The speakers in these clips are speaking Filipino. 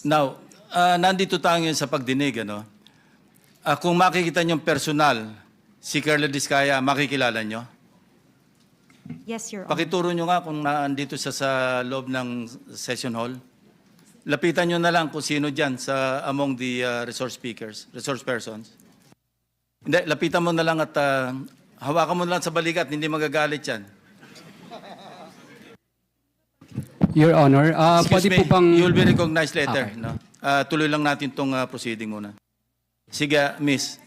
Now, nandito tayo ngayon sa pagdinig, ano? Kung makikita niyo personal, si Carla Diskaya, makikilala niyo? Yes, Your Honor. Pakituro niyo nga kung naandito siya sa loob ng session hall. Lapitan niyo na lang kung sino dyan sa among the resource persons. Hindi, lapitan mo na lang at hawakan mo na lang sa balikat, hindi magagalit yan. Your Honor, Excuse pwede me, po bang... you will be recognized later. Okay. No? Tuloy lang natin itong proceeding muna. Sige, Miss.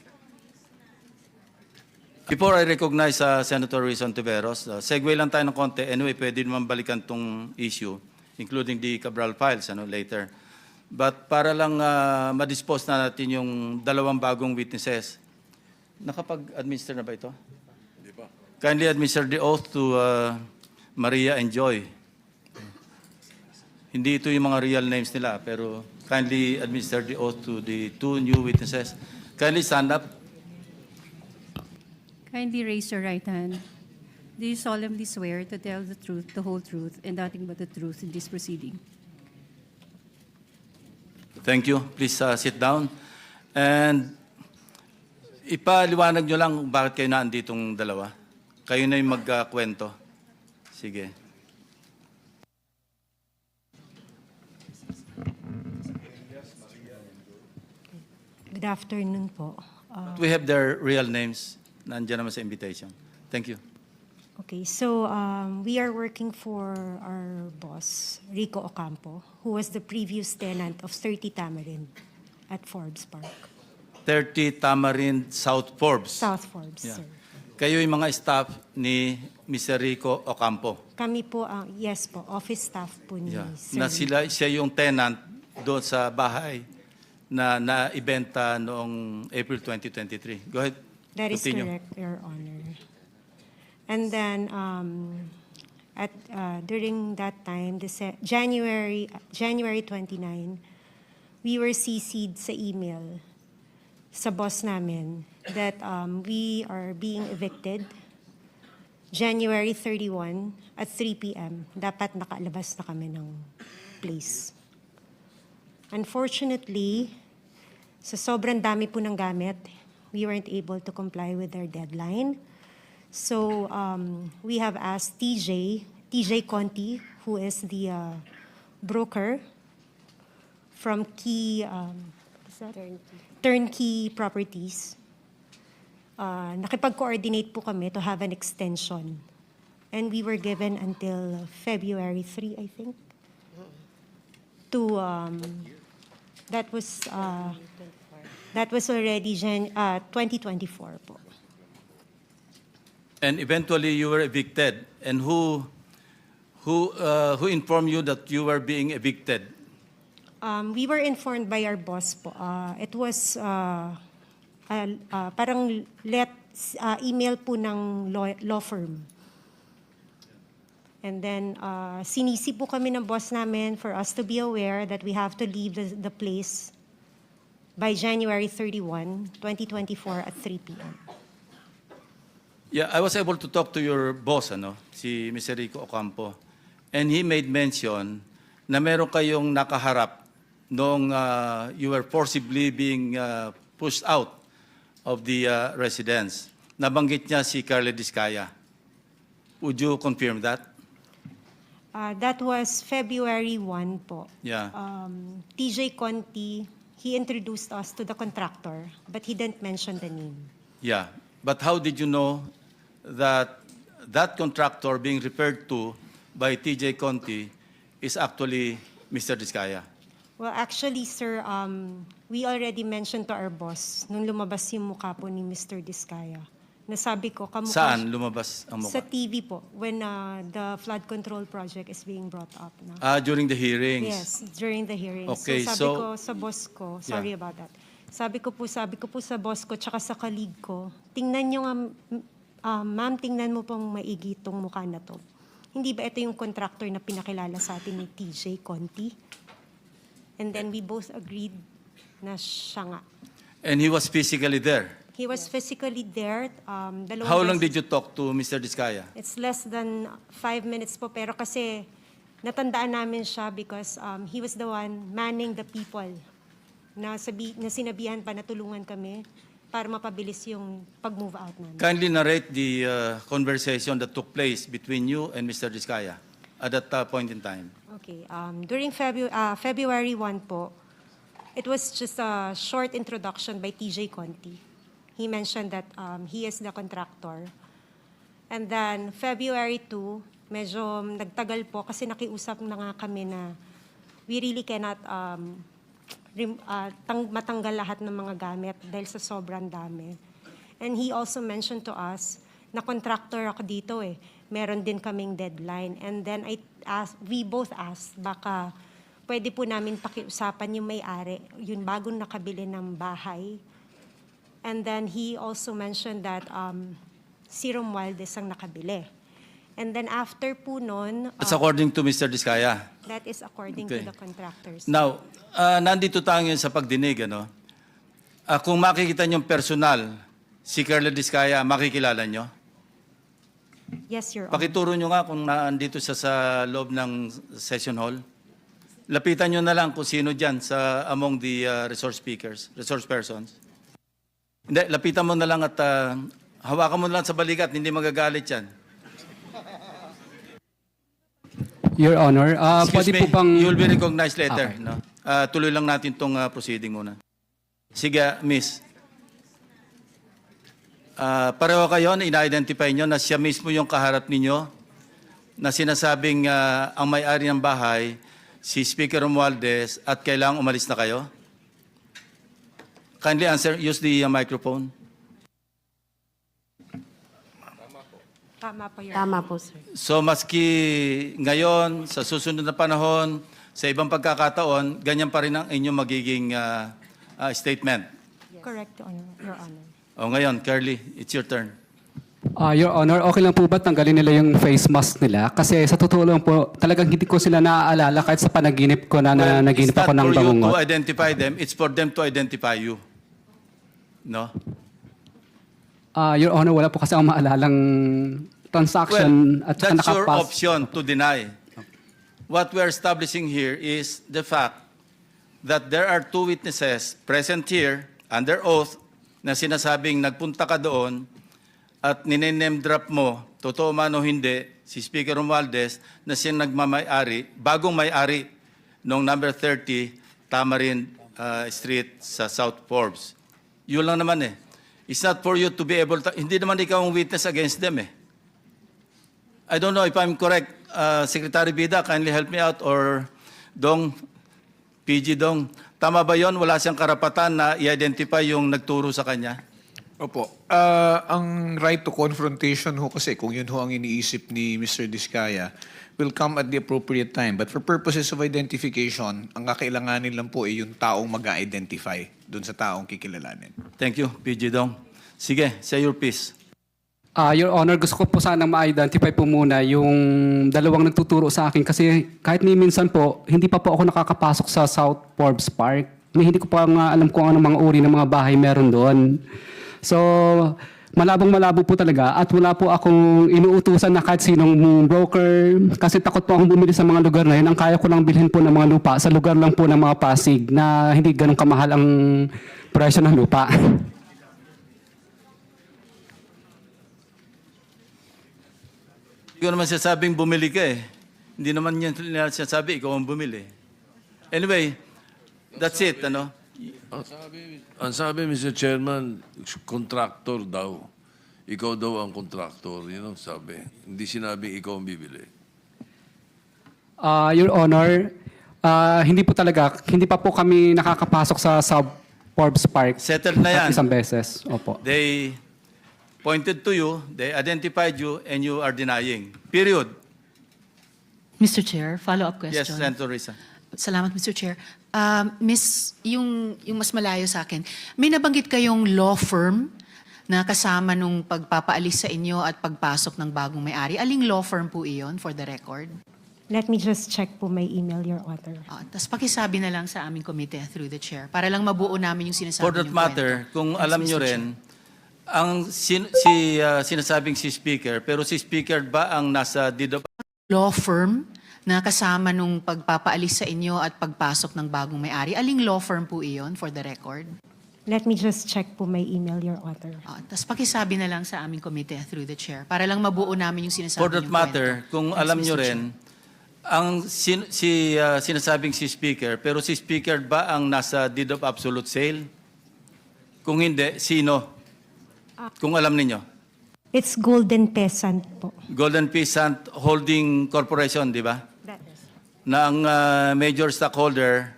Before I recognize Senator Rizon Tiveros, segue lang tayo ng konti. Anyway, pwede naman balikan itong issue, including the Cabral files later. But para lang ma-dispose na natin yung dalawang bagong witnesses. Nakapag-administer na ba ito? Hindi pa. Kindly administer the oath to Maria and Joy. Hindi ito yung mga real names nila, pero kindly administer the oath to the two new witnesses. Kindly stand up. Kindly raise your right hand. Do you solemnly swear to tell the truth, the whole truth, and nothing but the truth in this proceeding? Thank you. Please sit down. And ipaliwanag nyo lang kung bakit kayo naanditong dalawa. Kayo na yung magkwento. Sige. Good afternoon po. We have their real names. Nandiyan naman sa invitation. Thank you. Okay, so we are working for our boss, Rico Ocampo, who was the previous tenant of 30 Tamarind at Forbes Park. 30 Tamarind South Forbes. South Forbes, Yeah. sir. Kayo yung mga staff ni Mr. Rico Ocampo. Kami po, yes po, office staff po ni Yeah. Sir. Na siya yung tenant doon sa bahay na naibenta noong April 2023. Go ahead. That is Continue. correct, Your Honor. And then, during that time, January 29, we were CC'd sa email sa boss namin that we are being evicted January 31 at 3 p.m. Dapat nakalabas na kami ng place. Unfortunately, sa sobrang dami po ng gamit, we weren't able to comply with their deadline. So we have asked TJ Conti, who is the broker from Turnkey Properties. Nakipag-coordinate po kami to have an extension. And we were given until February 3, I think, to that was already 2024 po. And eventually you were evicted. And who informed you that you were being evicted? We were informed by our boss po. It was parang email po ng law firm. And then sinisi po kami ng boss namin for us to be aware that we have to leave the place by January 31, 2024 at 3 p.m. Yeah, I was able to talk to your boss, si Mr. Rico Ocampo. And he made mention na meron kayong nakaharap nung you were forcibly being pushed out of the residence. Nabanggit niya si Carla Diskaya. Would you confirm that? That was February 1 po. Yeah. TJ Conti, he introduced us to the contractor, but he didn't mention the name. Yeah. But how did you know that that contractor being referred to by TJ Conti is actually Mr. Diskaya? Well, actually, sir, we already mentioned to our boss nung lumabas yung mukha po ni Mr. Diskaya. Nasabi ko, kamukha Saan lumabas ang sa mukha? TV po, when the flood control project is being brought up. Na. During the hearings. Yes, during the hearings. Okay, so sabi so- ko sa boss ko, sorry Yeah. about that. Sabi ko po sa boss ko, tsaka sa colleague ko, tingnan nyo nga, ma'am, tingnan mo pong maigi itong mukha na to. Hindi ba ito yung contractor na pinakilala sa atin ni TJ Conti? And then we both agreed na siya nga. And he was physically there. He was physically there. How long did you talk to Mr. Diskaya? It's less than 5 minutes po, pero kasi natandaan namin siya because he was the one manning the people na sinabihan pa na tulungan kami para mapabilis yung pag-move out namin. Kindly narrate the conversation that took place between you and Mr. Diskaya at that point in time. Okay. During February 1 po, it was just a short introduction by TJ Conti. He mentioned that he is the contractor. And then February 2, medyo nagtagal po kasi nakiusap na nga kami na we really cannot matanggal lahat ng mga gamit dahil sa sobrang dami. And he also mentioned to us na contractor ako dito eh. Meron din kaming deadline. And then we both asked, baka pwede po namin pakiusapan yung may-ari, yung bagong nakabili ng bahay. And then he also mentioned that si Romualdez ang nakabili. And then after po nun, That's according to Mr. Diskaya. that is according Okay. to the contractors. Now, nandito tayo ngayon sa pagdinig, ano? Kung makikita niyo personal, si Carla Diskaya, makikilala niyo? Yes, Your Honor. Pakituro niyo nga kung naandito siya sa loob ng session hall. Lapitan niyo na lang kung sino dyan sa among the resource persons. Hindi, lapitan mo na lang at hawakan mo na lang sa balikat, hindi magagalit yan. Your Honor, Excuse pwede me, po bang... you will be recognized later. Okay. No? Tuloy lang natin itong proceeding muna. Sige, miss. Pareho kayo na ina-identify nyo na siya mismo yung kaharap ninyo na sinasabing ang may-ari ng bahay, si Speaker Romualdez, at kailangang umalis na kayo? Kindly answer, use the microphone. Tama po, Your Tama po, sir. So maski ngayon, sa susunod na panahon, sa ibang pagkakataon, ganyan pa rin ang inyong magiging statement. Correct, Your Honor. O ngayon, Curly, it's your turn. Your Honor, okay lang po ba tanggalin nila yung face mask nila? Kasi sa totoo lang po, talagang hindi ko sila naaalala kahit sa panaginip ko na naginip It's ako not ng for you to bangungot. identify them, it's for them to identify you. No? Your Honor, wala po kasi akong maalalang transaction Well, at saka that's your nakapas. option to deny. What we are establishing here is the fact that there are two witnesses present here under oath na sinasabing nagpunta ka doon at nine-name drop mo, totoo man o hindi, si Speaker Romualdez na siya nagmamay-ari, bagong may-ari noong number 30 Tamarind Street sa South Forbes. Yun lang naman eh. It's not for you to be able to, hindi naman ikaw ang witness against them eh. I don't know if I'm correct. Secretary Bida, kindly help me out, or Dong, PG Dong. Tama ba yon? Wala siyang karapatan na i-identify yung nagturo sa kanya? Opo. Ang right to confrontation ho kasi, kung yun ho ang iniisip ni Mr. Diskaya, will come at the appropriate time. But for purposes of identification, ang kakailanganin lang po ay yung taong mag-identify dun sa taong kikilalanin. Thank you, PG Dong. Sige, say your piece. Your Honor, gusto ko po sanang ma-identify po muna yung dalawang nagtuturo sa akin kasi kahit ni minsan po, hindi pa po ako nakakapasok sa South Forbes Park. Hindi ko pa nga alam kung anong mga uri ng mga bahay meron doon. So, malabong-malabo po talaga at wala po akong inuutusan na kahit sinong broker kasi takot po akong bumili sa mga lugar na yun. Ang kaya ko lang bilhin po ng mga lupa sa lugar lang po ng mga Pasig na hindi ganun kamahal ang presyo ng lupa. Hindi ko naman sasabing bumili ka eh. Hindi naman yan sinasabi, ikaw ang bumili. Anyway, that's it, ano? Ang sabi, Mr. Chairman, contractor daw. Ikaw daw ang contractor. Yun ang sabi. Hindi sinabing ikaw ang bibili. Your Honor, hindi po talaga, hindi pa po kami nakakapasok sa South Forbes Park. Settled na yan. Isang beses. Opo. They pointed to you, they identified you, and you are denying. Period. Mr. Chair, follow-up question. Yes, Senator Risa. Salamat, Mr. Chair. Miss, yung mas malayo sa akin, may nabanggit kayong law firm na kasama nung pagpapaalis sa inyo at pagpasok ng bagong may-ari. Aling law firm po iyon, for the record? Let me just check po my email, Your Honor. Tapos pakisabi na lang sa aming komite through the chair para lang mabuo namin yung sinasabi For that niyong matter, kwento. kung Thanks, alam Mr. nyo Chair. rin, ang sinasabing si Speaker, pero si Speaker ba ang nasa deed of... Law firm na kasama nung pagpapaalis sa inyo at pagpasok ng bagong may-ari? Aling law firm po iyon, for the record? Let me just check po my email, Your Honor. Tapos pakisabi na lang sa aming committee through the chair para lang mabuo namin yung sinasabi For that niyong matter, kwento. kung Thanks, alam Mr. nyo Chair. rin, ang sinasabing si Speaker, pero si Speaker ba ang nasa deed of absolute sale? Kung hindi, sino? Kung alam ninyo. It's Golden Peasant po. Golden Peasant Holding Corporation, di ba? That is. Na ang major stockholder,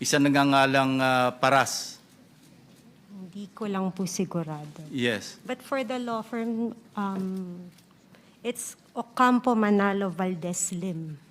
isa nangangalang Paras. Hindi ko lang po sigurado. Yes. But for the law firm, it's Ocampo Manalo Valdez Lim.